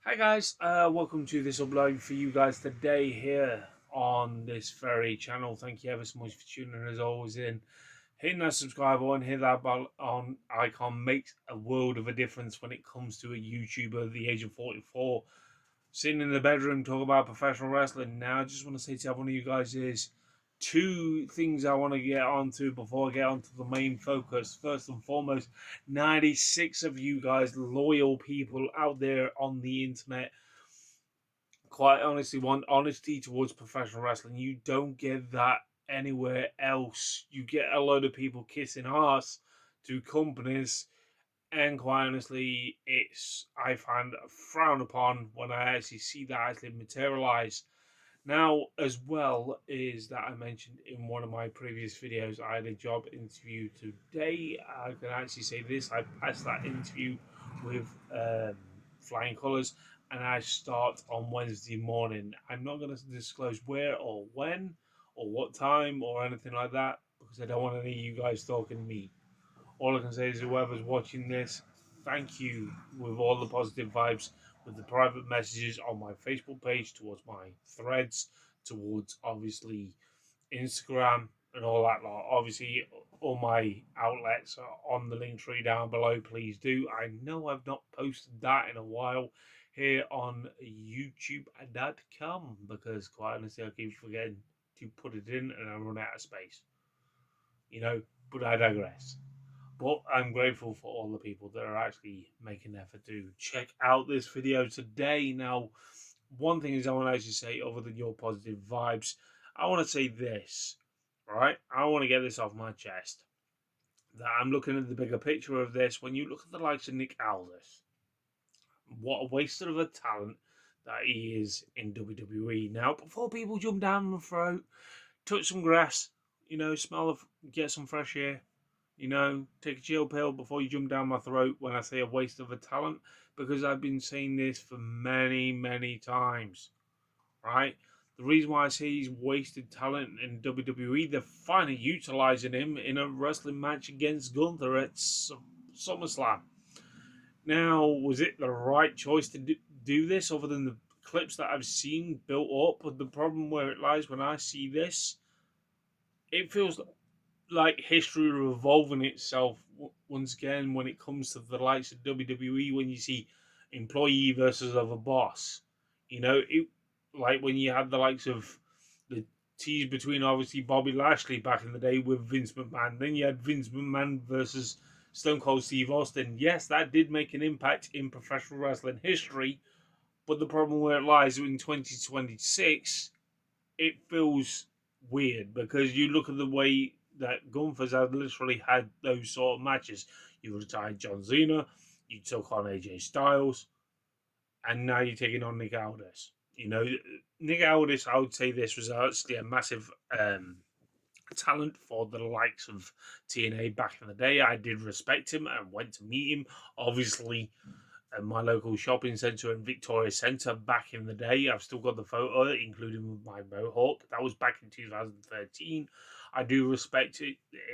Hi guys, welcome to this upload for you guys today here on this very channel. Thank you ever so much for tuning in as always in. Hitting that subscribe button, hit that bell on icon makes a world of a difference when it comes to a YouTuber at the age of 44 sitting in the bedroom talking about professional wrestling. Now I just want to say to every one of you guys is two things I want to get onto before I get onto the main focus. First and foremost, 96 of you guys, loyal people out there on the internet, quite honestly want honesty towards professional wrestling. You don't get that anywhere else. You get a load of people kissing ass to companies, and quite honestly, it's I find frowned upon when I actually see that actually materialize. Now, as well is that I mentioned in one of my previous videos, I had a job interview today. I can actually say this: I passed that interview with flying colours, and I start on Wednesday morning. I'm not going to disclose where or when or what time or anything like that because I don't want any of you guys talking to me. All I can say is whoever's watching this, thank you with all the positive vibes, with the private messages on my Facebook page, towards my threads, towards obviously Instagram and all that lot. Obviously, all my outlets are on the link tree down below. Please do. I know I've not posted that in a while here on YouTube.com because quite honestly, I keep forgetting to put it in and I run out of space. But I digress. But I'm grateful for all the people that are actually making an effort to check out this video today. Now, one thing is I want to actually say, other than your positive vibes, I want to say this, right? I want to get this off my chest. That I'm looking at the bigger picture of this. When you look at the likes of Nick Aldis, what a waste of a talent that he is in WWE. Now, before people jump down the throat, touch some grass, smell of, get some fresh air, take a chill pill before you jump down my throat when I say a waste of a talent, because I've been saying this for many, many times, right? The reason why I say he's wasted talent in WWE, they're finally utilizing him in a wrestling match against Gunther at SummerSlam. Now, was it the right choice to do this, other than the clips that I've seen built up? But the problem where it lies when I see this, it feels like history revolving itself once again when it comes to the likes of WWE. When you see employee versus other boss, it like when you had the likes of the tease between obviously Bobby Lashley back in the day with Vince McMahon. Then you had Vince McMahon versus Stone Cold Steve Austin. Yes, that did make an impact in professional wrestling history, but the problem where it lies in 2026, it feels weird because you look at the way that Gunther's had literally had those sort of matches. You retired John Cena, you took on AJ Styles, and now you're taking on Nick Aldis. Nick Aldis, I would say this was actually a massive talent for the likes of TNA back in the day. I did respect him and went to meet him. Obviously, at my local shopping centre in Victoria Centre back in the day. I've still got the photo, including with my mohawk. That was back in 2013. I do respect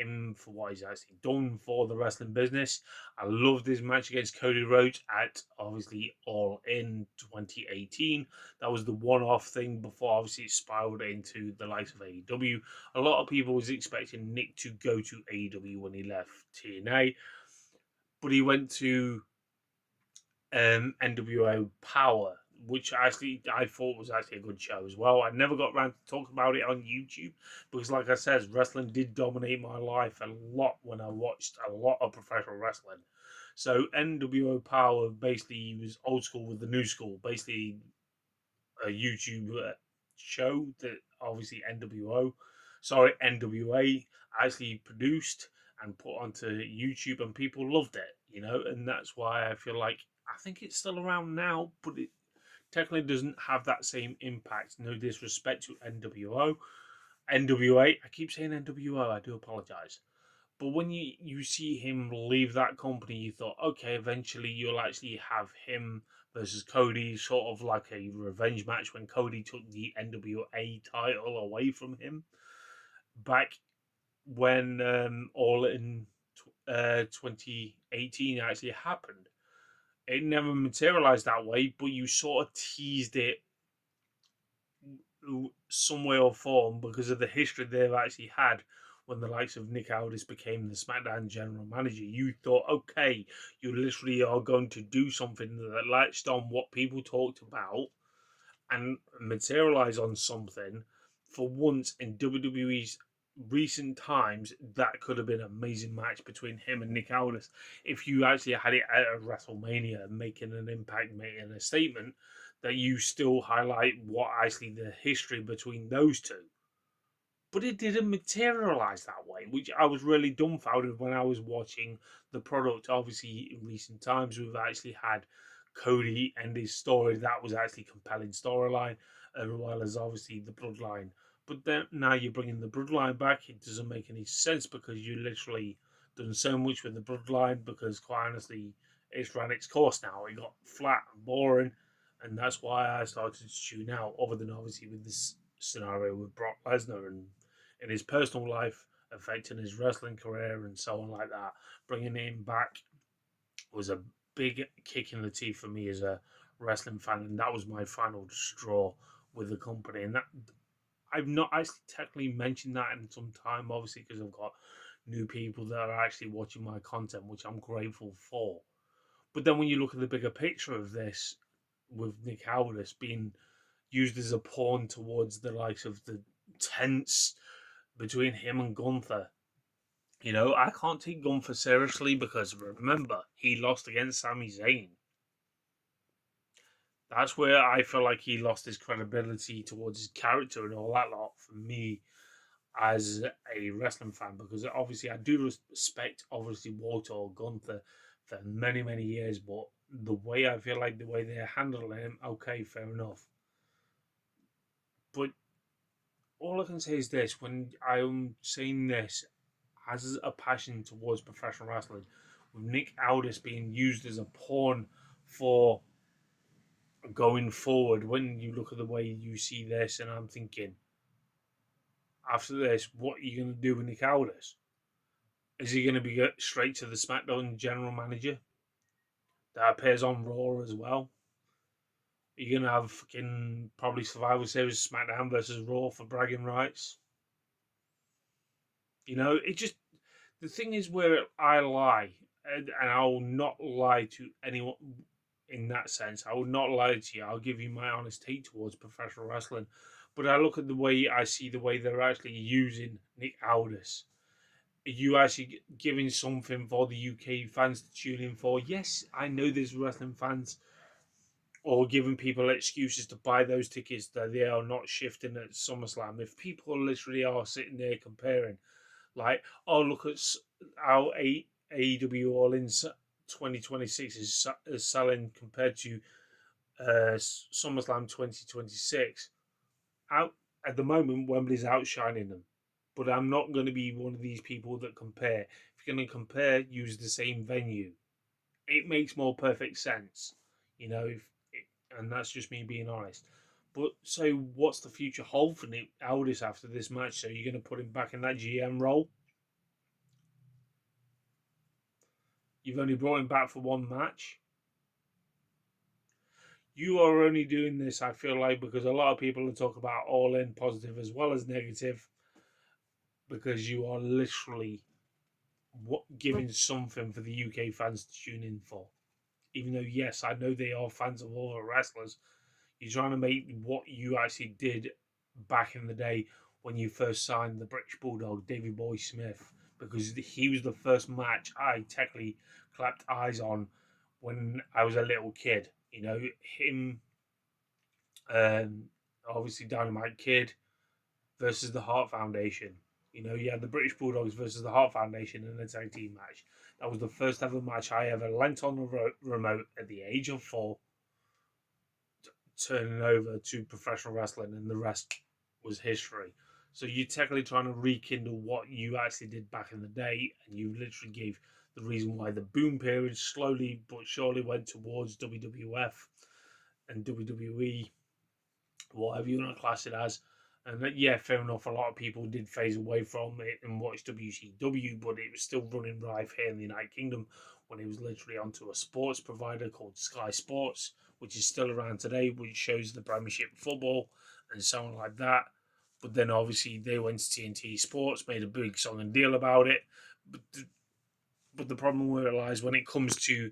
him for what he's actually done for the wrestling business. I loved his match against Cody Rhodes at obviously All In 2018. That was the one-off thing before obviously it spiraled into the likes of AEW. A lot of people was expecting Nick to go to AEW when he left TNA, but he went to NWO Power, which actually I thought was actually a good show as well. I never got around to talk about it on YouTube because, like I said, wrestling did dominate my life a lot when I watched a lot of professional wrestling. So NWO Power basically was old school with the new school, basically a YouTube show that obviously NWA actually produced and put onto YouTube, and people loved it, and that's why I feel like I think it's still around now, but it technically doesn't have that same impact. No disrespect to NWO, NWA. I keep saying NWO. I do apologize. But when you see him leave that company, you thought, okay, eventually you'll actually have him versus Cody, sort of like a revenge match when Cody took the NWA title away from him back when All in 2018 actually happened. It never materialized that way, but you sort of teased it some way or form because of the history they've actually had when the likes of Nick Aldis became the SmackDown general manager. You thought, okay, you literally are going to do something that latched on what people talked about and materialize on something. For once in WWE's recent times, that could have been an amazing match between him and Nick Aldis. If you actually had it at WrestleMania, making an impact, making a statement, that you still highlight what actually the history between those two. But it didn't materialize that way, which I was really dumbfounded when I was watching the product. Obviously, in recent times, we've actually had Cody and his story. That was actually a compelling storyline, as well as obviously the bloodline. But then now you're bringing the bloodline back. It doesn't make any sense because you literally done so much with the bloodline. Because quite honestly, it's ran its course now. It got flat and boring, and that's why I started to tune out. Other than obviously with this scenario with Brock Lesnar and in his personal life affecting his wrestling career and so on like that. Bringing him back was a big kick in the teeth for me as a wrestling fan, and that was my final straw with the company. And that I've not actually technically mentioned that in some time, obviously, because I've got new people that are actually watching my content, which I'm grateful for. But then when you look at the bigger picture of this, with Nick Aldis being used as a pawn towards the likes of the tense between him and Gunther. I can't take Gunther seriously because remember, he lost against Sami Zayn. That's where I feel like he lost his credibility towards his character and all that lot for me as a wrestling fan because obviously I do respect obviously Walter or Gunther for many, many years, but the way I feel like the way they're handling him, okay, fair enough. But all I can say is this: when I'm saying this has a passion towards professional wrestling, with Nick Aldis being used as a pawn for going forward. When you look at the way you see this, and I'm thinking, after this, what are you going to do with Nick Aldis? Is he going to be straight to the SmackDown general manager that appears on Raw as well? Are you going to have fucking probably Survivor Series SmackDown versus Raw for bragging rights? It just the thing is where I lie, and I will not lie to anyone in that sense. I will not lie to you. I'll give you my honest take towards professional wrestling. But I look at the way I see the way they're actually using Nick Aldis. Are you actually giving something for the UK fans to tune in for? Yes, I know there's wrestling fans or giving people excuses to buy those tickets that they are not shifting at SummerSlam. If people literally are sitting there comparing, like, oh, look at how AEW All In 2026 is selling compared to SummerSlam 2026. Out at the moment, Wembley's outshining them. But I'm not going to be one of these people that compare. If you're going to compare, use the same venue. It makes more perfect sense, and that's just me being honest. But so, what's the future hold for Nick Aldis after this match? So you're going to put him back in that GM role? You've only brought him back for one match. You are only doing this, I feel like, because a lot of people are talking about All In positive as well as negative, because you are literally giving something for the UK fans to tune in for. Even though, yes, I know they are fans of all the wrestlers, you're trying to make what you actually did back in the day when you first signed the British Bulldog, Davey Boy Smith, because he was the first match I technically clapped eyes on when I was a little kid. Him, um, obviously Dynamite Kid versus the Hart Foundation. You had the British Bulldogs versus the Hart Foundation in a tag team match. That was the first ever match I ever lent on the remote at the age of 4, turning over to professional wrestling, and the rest was history. So you're technically trying to rekindle what you actually did back in the day, and you literally gave the reason why the boom period slowly but surely went towards WWF and WWE, whatever you want to class it as. And yeah, fair enough, a lot of people did phase away from it and watch WCW, but it was still running rife here in the United Kingdom, when he was literally onto a sports provider called Sky Sports, which is still around today, which shows the Premiership football and so on like that. But then obviously they went to TNT Sports, made a big song and deal about it. But the problem where it lies when it comes to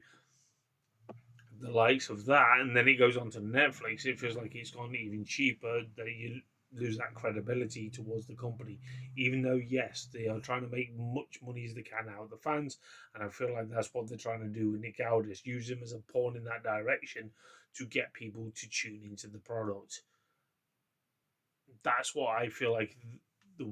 the likes of that, and then it goes on to Netflix, it feels like it's gone even cheaper, that you lose that credibility towards the company. Even though, yes, they are trying to make much money as they can out of the fans, and I feel like that's what they're trying to do with Nick Aldis, use him as a pawn in that direction to get people to tune into the product. That's what I feel like the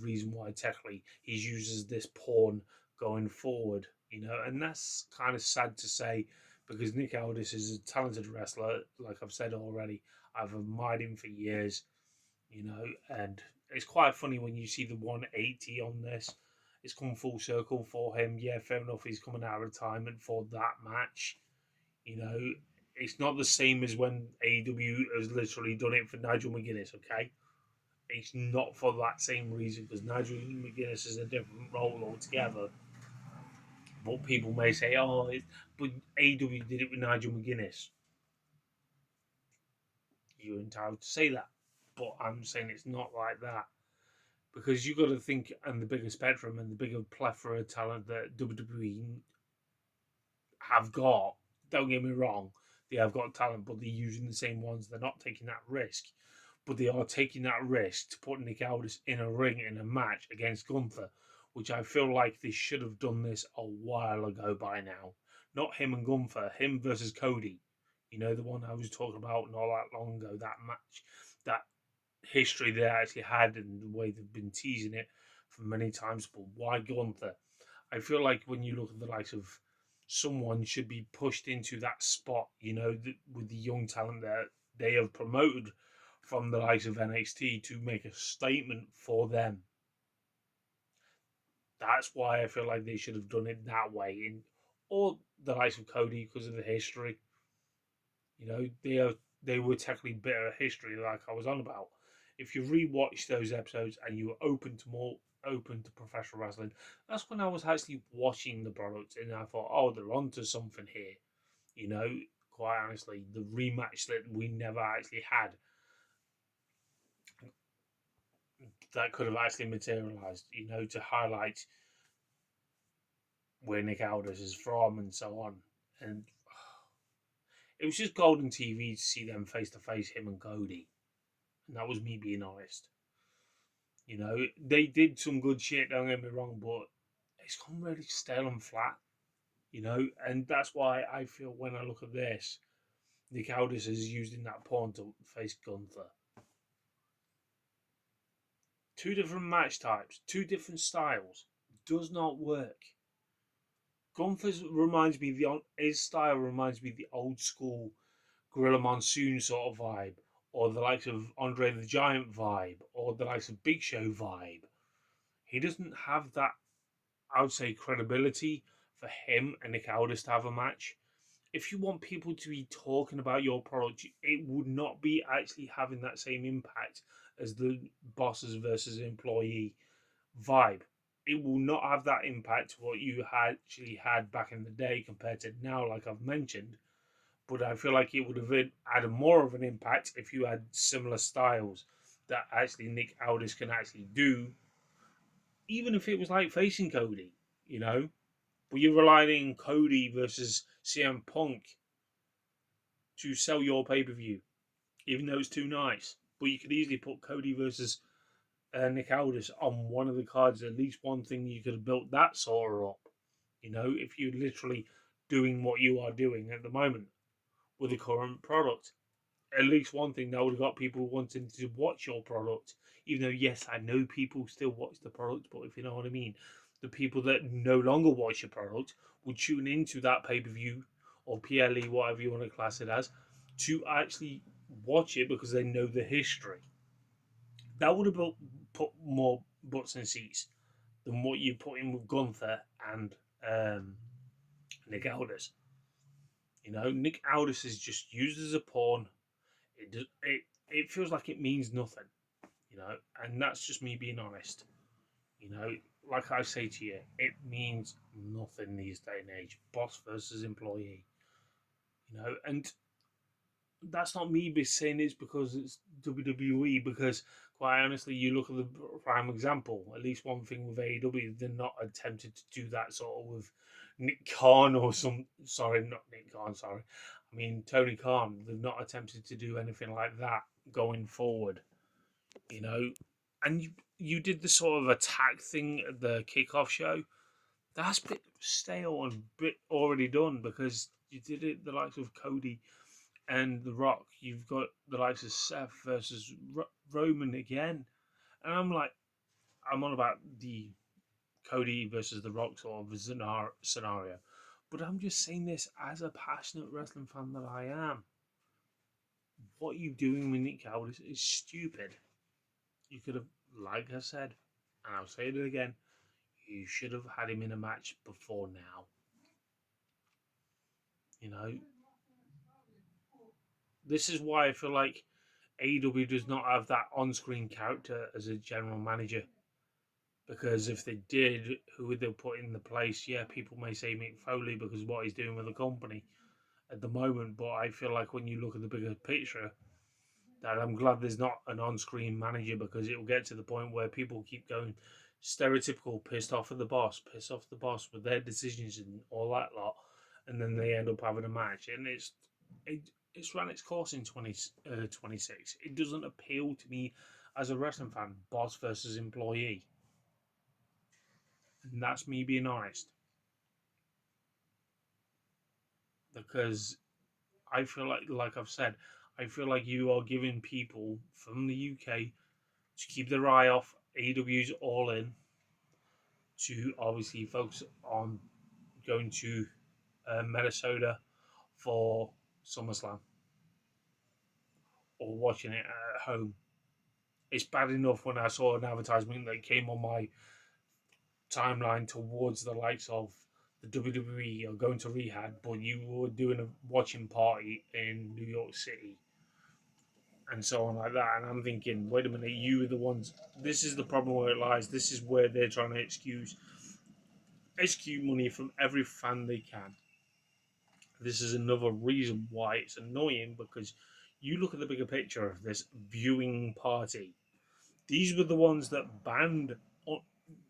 reason why technically he's used as this pawn going forward, and that's kind of sad to say because Nick Aldis is a talented wrestler, like I've said already. I've admired him for years, and it's quite funny when you see the 180 on this. It's come full circle for him. Yeah, fair enough, he's coming out of retirement for that match. You know, it's not the same as when AEW has literally done it for Nigel McGuinness, okay? It's not for that same reason because Nigel McGuinness is a different role altogether. But people may say, but AEW did it with Nigel McGuinness. You're entitled to say that. But I'm saying it's not like that. Because you've got to think on the bigger spectrum and the bigger plethora of talent that WWE have got. Don't get me wrong, they have got talent, but they're using the same ones. They're not taking that risk. But they are taking that risk to put Nick Aldis in a ring in a match against Gunther, which I feel like they should have done this a while ago by now. Not him and Gunther, him versus Cody. The one I was talking about not that long ago, that match, that history they actually had and the way they've been teasing it for many times. But why Gunther? I feel like when you look at the likes of someone should be pushed into that spot, with the young talent that they have promoted from the likes of NXT to make a statement for them. That's why I feel like they should have done it that way, or the likes of Cody because of the history. They were technically bitter history, like I was on about. If you rewatch those episodes and you were open to professional wrestling, that's when I was actually watching the product and I thought, oh, they're onto something here. Quite honestly, the rematch that we never actually had that could have actually materialized, to highlight where Nick Aldis is from and so on. And it was just golden TV to see them face to face, him and Cody. And that was me being honest. They did some good shit, don't get me wrong, but it's gone really stale and flat. And that's why I feel when I look at this, Nick Aldis is using that pawn to face Gunther. Two different match types, two different styles. Does not work. Gunther's his style reminds me of the old school Gorilla Monsoon sort of vibe, or the likes of Andre the Giant vibe, or the likes of Big Show vibe. He doesn't have that, I would say, credibility for him and Nick Aldis to have a match. If you want people to be talking about your product, it would not be actually having that same impact as the bosses versus employee vibe. It will not have that impact what you actually had back in the day compared to now, like I've mentioned. But I feel like it would have had more of an impact if you had similar styles that actually Nick Aldis can actually do, even if it was like facing Cody, But you're relying on Cody versus CM Punk to sell your pay-per-view, even though it's too nice. But you could easily put Cody versus Nick Aldis on one of the cards. At least one thing you could have built that sort of up. If you're literally doing what you are doing at the moment with the current product. At least one thing that would have got people wanting to watch your product. Even though, yes, I know people still watch the product, but if you know what I mean, the people that no longer watch your product will tune into that pay-per-view or PLE, whatever you want to class it as, to actually watch it because they know the history. That would have put more butts in seats than what you put in with Gunther and Nick Aldis. Nick Aldis is just used as a pawn. It feels like it means nothing, and that's just me being honest. like I say to you, it means nothing these day and age. Boss versus employee, and that's not me saying it's because it's WWE. Because quite honestly, you look at the prime example. At least one thing with AEW, they're not attempted to do that sort of with Nick Khan or some. Sorry, not Nick Khan. Sorry, I mean Tony Khan. They've not attempted to do anything like that going forward. You know, and you did the sort of attack thing at the kickoff show. That's a bit stale and bit already done because you did it the likes of Cody and The Rock. You've got the likes of Seth versus Roman again, and I'm on about the Cody versus The Rock sort of scenario. But I'm just saying this as a passionate wrestling fan that I am. What you doing with Nick Aldis is stupid. You could have, like I said, and I'll say it again, you should have had him in a match before now. You know, this is why I feel like AEW does not have that on-screen character as a general manager. Because if they did, who would they put in the place? Yeah, people may say Mick Foley because of what he's doing with the company at the moment. But I feel like when you look at the bigger picture, that I'm glad there's not an on-screen manager because it will get to the point where people keep going stereotypical, pissed off at the boss, pissed off the boss with their decisions and all that lot, and then they end up having a match, and it's run its course in 26. It doesn't appeal to me as a wrestling fan, boss versus employee. And that's me being honest. Because I feel like I've said, I feel like you are giving people from the UK to keep their eye off AEW's All In, to obviously focus on going to Minnesota for SummerSlam or watching it at home. It's bad enough when I saw an advertisement that came on my timeline towards the likes of the WWE or going to rehab, but you were doing a watching party in New York City and so on like that. And I'm thinking, wait a minute, you are the ones. This is the problem where it lies. This is where they're trying to execute money from every fan they can. This is another reason why it's annoying because you look at the bigger picture of this viewing party. These were the ones that banned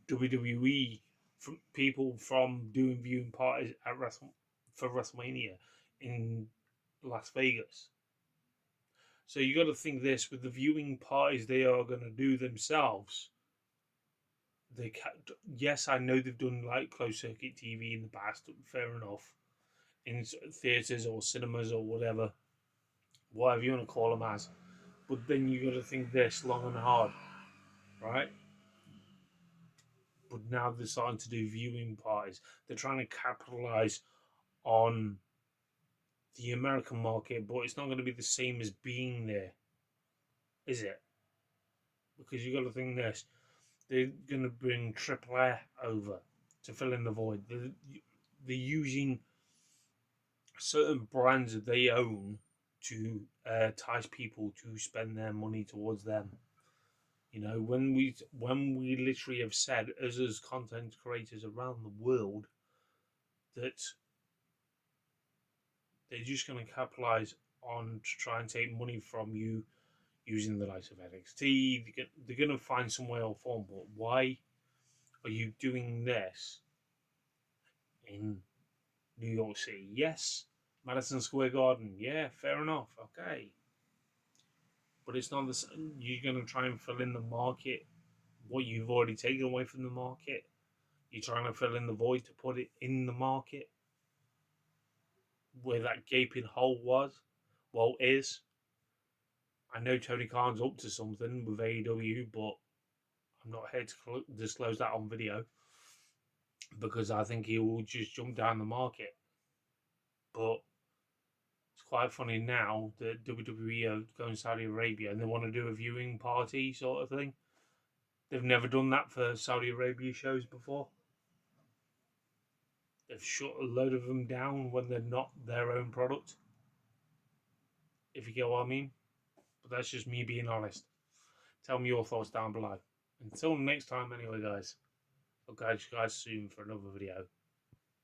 WWE from people from doing viewing parties at for WrestleMania in Las Vegas. So you got to think this with the viewing parties they are going to do themselves. Yes, I know they've done like closed circuit TV in the past. Fair enough, in theaters or cinemas or whatever you want to call them as. But then you got to think this long and hard, right? But now they're starting to do viewing parties. They're trying to capitalize on the American market, but it's not going to be the same as being there, is it? Because you got to think this: they're going to bring AAA over to fill in the void. They're using certain brands that they own to entice people to spend their money towards them. You know, when we literally have said as content creators around the world that they're just going to capitalize on to try and take money from you using the likes of NXT. They're going to find some way or form. But why are you doing this in New York City? Yes, Madison Square Garden. Yeah, fair enough. Okay. But it's not the same. You're going to try and fill in the market, what you've already taken away from the market. You're trying to fill in the void to put it in the market where that gaping hole is. I know Tony Khan's up to something with AEW, but I'm not here to disclose that on video because I think he will just jump down the market. But it's quite funny now that WWE are going to Saudi Arabia and they want to do a viewing party sort of thing. They've never done that for Saudi Arabia shows before. They've shut a load of them down when they're not their own product. If you get what I mean. But that's just me being honest. Tell me your thoughts down below. Until next time, anyway, guys. I'll catch you guys soon for another video.